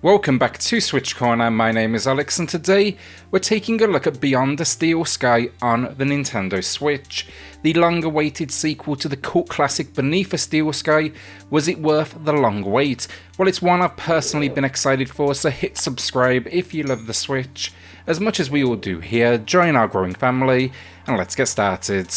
Welcome back to SwitchCorner, my name is Alex and today we're taking a look at Beyond the Steel Sky on the Nintendo Switch. The long-awaited sequel to the cult classic Beneath a Steel Sky. Was it worth the long wait? Well, it's one I've personally been excited for, so hit subscribe if you love the Switch as much as we all do here. Join our growing family and let's get started.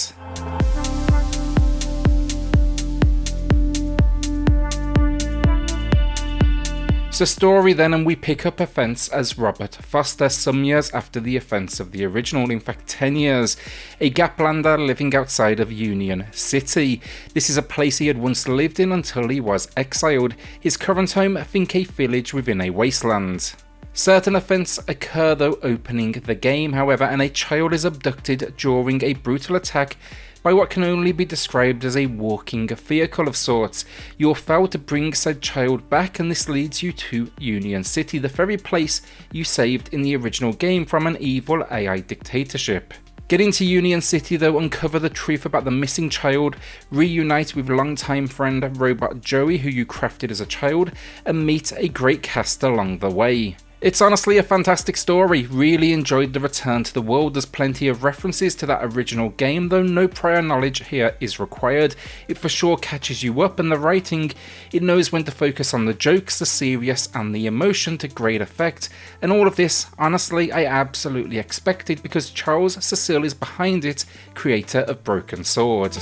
So story then, and we pick up offence as Robert Foster some years after the offence of the original, in fact 10 years, a Gaplander living outside of Union City. This is a place he had once lived in until he was exiled, his current home think a village within a wasteland. Certain events occur though opening the game, however, and a child is abducted during a brutal attack by what can only be described as a walking vehicle of sorts. You're failed to bring said child back, and this leads you to Union City, the very place you saved in the original game from an evil AI dictatorship. Get into Union City though, uncover the truth about the missing child, reunite with longtime friend Robot Joey, who you crafted as a child, and meet a great cast along the way. It's honestly a fantastic story. Really enjoyed the return to the world. There's plenty of references to that original game, though no prior knowledge here is required. It for sure catches you up, and the writing, it knows when to focus on the jokes, the serious and the emotion to great effect. And all of this, honestly, I absolutely expected because Charles Cecil is behind it, creator of Broken Sword.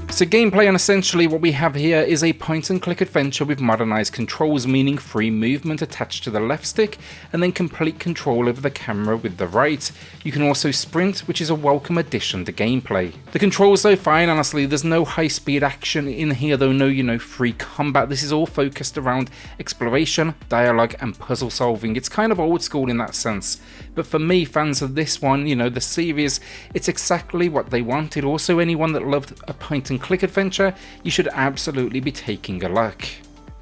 So gameplay, and essentially what we have here is a point and click adventure with modernised controls, meaning free movement attached to the left stick and then complete control over the camera with the right. You can also sprint, which is a welcome addition to gameplay. The controls though fine, honestly, there's no high speed action in here though, no free combat. This is all focused around exploration, dialogue and puzzle solving. It's kind of old school in that sense, but for me, fans of this one, the series, it's exactly what they wanted. Also, anyone that loved a point and click adventure, you should absolutely be taking a look.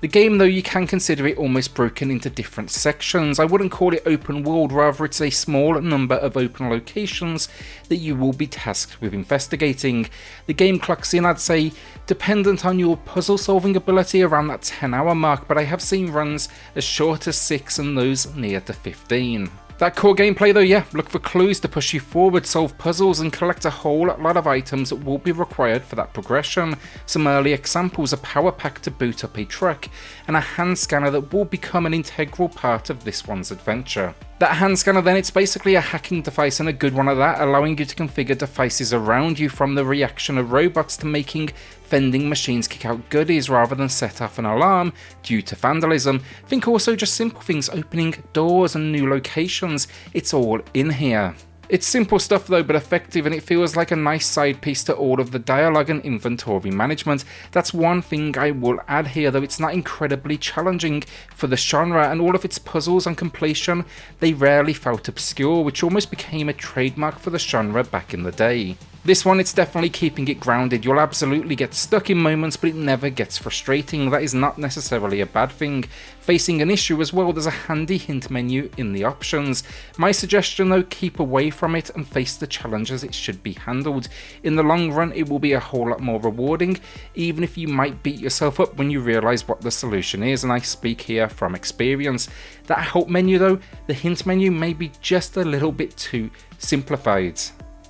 The game though, you can consider it almost broken into different sections. I wouldn't call it open world, rather it's a small number of open locations that you will be tasked with investigating. The game clocks in, I'd say, dependent on your puzzle solving ability, around that 10-hour mark, but I have seen runs as short as 6 and those near to 15. That core gameplay though, yeah, look for clues to push you forward, solve puzzles and collect a whole lot of items that will be required for that progression. Some early examples: a power pack to boot up a truck, and a hand scanner that will become an integral part of this one's adventure. That hand scanner then, it's basically a hacking device, and a good one at that, allowing you to configure devices around you, from the reaction of robots to making vending machines kick out goodies rather than set off an alarm due to vandalism. Think also just simple things, opening doors and new locations, it's all in here. It's simple stuff though, but effective, and it feels like a nice side piece to all of the dialogue and inventory management. That's one thing I will add here though, it's not incredibly challenging for the genre, and all of its puzzles and completion, they rarely felt obscure, which almost became a trademark for the genre back in the day. This one, it's definitely keeping it grounded. You'll absolutely get stuck in moments, but it never gets frustrating. That is not necessarily a bad thing. Facing an issue as well, there's a handy hint menu in the options. My suggestion though, keep away from it and face the challenge as it should be handled. In the long run, it will be a whole lot more rewarding, even if you might beat yourself up when you realise what the solution is, and I speak here from experience. That help menu though, the hint menu, may be just a little bit too simplified.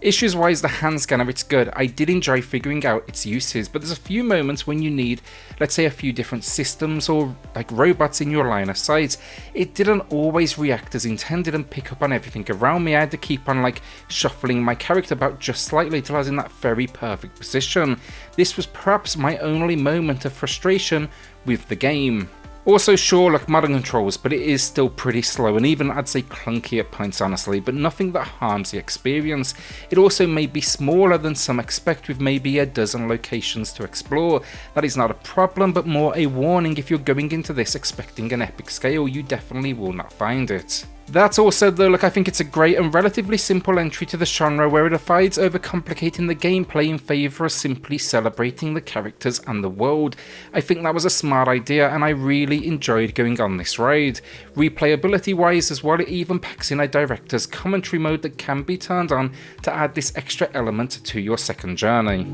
Issues wise, the hand scanner, it's good. I did enjoy figuring out its uses, but there's a few moments when you need, let's say, a few different systems or like robots in your line of sight. It didn't always react as intended and pick up on everything around me. I had to keep on shuffling my character about just slightly till I was in that very perfect position. This was perhaps my only moment of frustration with the game. Also, sure, modern controls, but it is still pretty slow and even, I'd say, clunky at points, honestly, but nothing that harms the experience. It also may be smaller than some expect, with maybe a dozen locations to explore. That is not a problem, but more a warning. If you're going into this expecting an epic scale, you definitely will not find it. That all said though, I think it's a great and relatively simple entry to the genre, where it avoids overcomplicating the gameplay in favour of simply celebrating the characters and the world. I think that was a smart idea, and I really enjoyed going on this ride. Replayability wise as well, it even packs in a director's commentary mode that can be turned on to add this extra element to your second journey.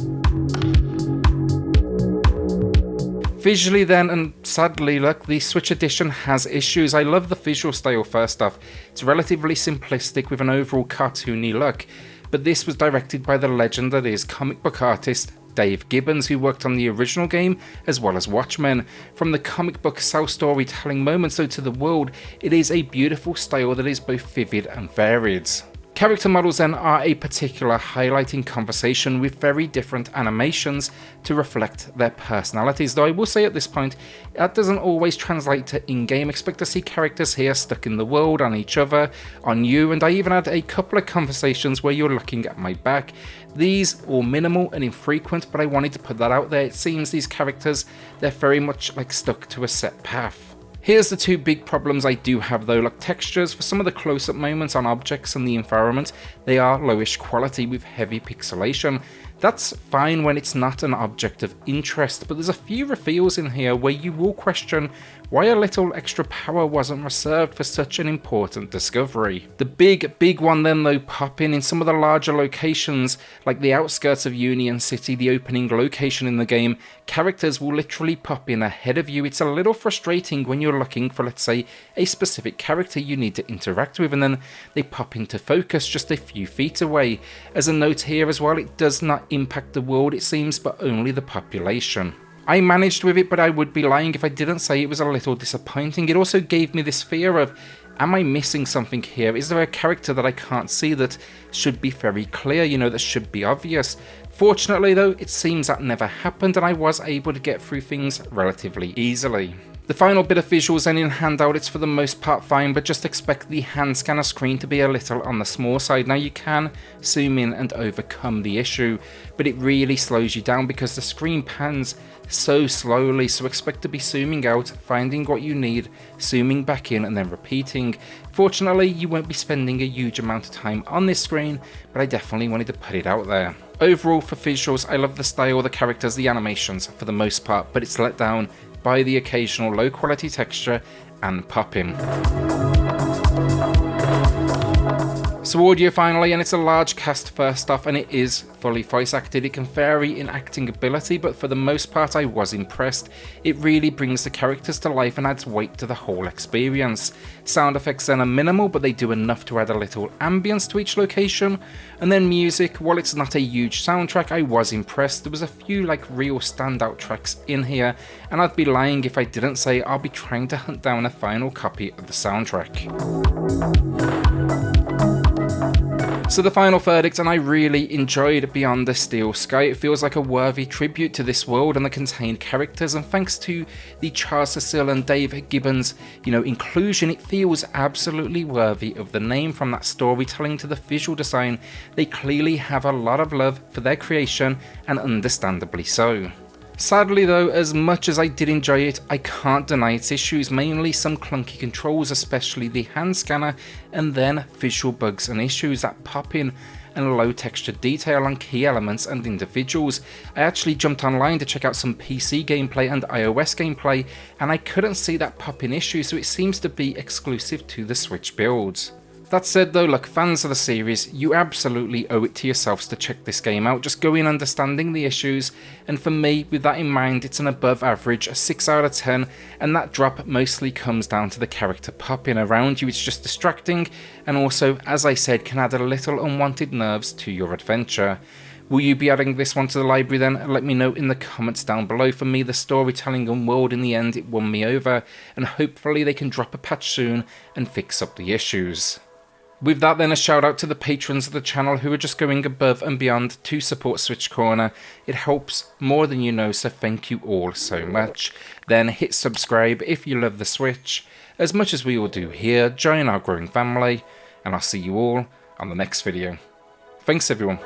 Visually then, and sadly, look, the Switch edition has issues. I love the visual style first off. It's relatively simplistic with an overall cartoony look, but this was directed by the legend that is comic book artist Dave Gibbons, who worked on the original game as well as Watchmen. From the comic book cell storytelling moments though to the world, it is a beautiful style that is both vivid and varied. Character models then are a particular highlight in conversation with very different animations to reflect their personalities, though I will say at this point that doesn't always translate to in-game. Expect to see characters here stuck in the world, on each other, on you, and I even had a couple of conversations where you're looking at my back. These all minimal and infrequent, but I wanted to put that out there. It seems these characters, they're very much like stuck to a set path. Here's the two big problems I do have though, like textures. For some of the close-up moments on objects and the environment, they are lowish quality with heavy pixelation. That's fine when it's not an object of interest, but there's a few reveals in here where you will question why a little extra power wasn't reserved for such an important discovery. The big one then though popping in some of the larger locations, like the outskirts of Union City, the opening location in the game, characters will literally pop in ahead of you. It's a little frustrating when you're looking for, let's say, a specific character you need to interact with, and then they pop into focus just a few feet away. As a note here as well, it does not impact the world it seems, but only the population. I managed with it, but I would be lying if I didn't say it was a little disappointing. It also gave me this fear of, am I missing something here? Is there a character that I can't see that should be very clear, that should be obvious? Fortunately though, it seems that never happened and I was able to get through things relatively easily. The final bit of visuals then in handout, it's for the most part fine, but just expect the hand scanner screen to be a little on the small side. Now you can zoom in and overcome the issue, but it really slows you down because the screen pans so slowly, so expect to be zooming out, finding what you need, zooming back in and then repeating. Fortunately, you won't be spending a huge amount of time on this screen, but I definitely wanted to put it out there. Overall for visuals, I love the style, the characters, the animations for the most part, but it's let down by the occasional low quality texture and popping. So audio finally, and it's a large cast first off, and it is fully voice acted. It can vary in acting ability, but for the most part I was impressed. It really brings the characters to life and adds weight to the whole experience. Sound effects then are minimal, but they do enough to add a little ambience to each location. And then music, while it's not a huge soundtrack, I was impressed. There was a few real standout tracks in here, and I'd be lying if I didn't say I'll be trying to hunt down a final copy of the soundtrack. So the final verdict, and I really enjoyed Beyond the Steel Sky. It feels like a worthy tribute to this world and the contained characters, and thanks to the Charles Cecil and Dave Gibbons, inclusion, it feels absolutely worthy of the name. From that storytelling to the visual design, they clearly have a lot of love for their creation, and understandably so. Sadly though, as much as I did enjoy it, I can't deny its issues, mainly some clunky controls, especially the hand scanner, and then visual bugs and issues that pop in, and low texture detail on key elements and individuals. I actually jumped online to check out some PC gameplay and iOS gameplay, and I couldn't see that pop in issue, so it seems to be exclusive to the Switch builds. That said though, look, fans of the series, you absolutely owe it to yourselves to check this game out. Just go in understanding the issues, and for me, with that in mind, it's an above average, a 6 out of 10, and that drop mostly comes down to the character popping around you. It's just distracting, and also, as I said, can add a little unwanted nerves to your adventure. Will you be adding this one to the library then? Let me know in the comments down below. For me, the storytelling and world in the end, it won me over, and hopefully they can drop a patch soon and fix up the issues. With that then, a shout out to the patrons of the channel who are just going above and beyond to support SwitchCorner. It helps more than you know, so thank you all so much. Then hit subscribe if you love the Switch, as much as we all do here. Join our growing family, and I'll see you all on the next video. Thanks everyone.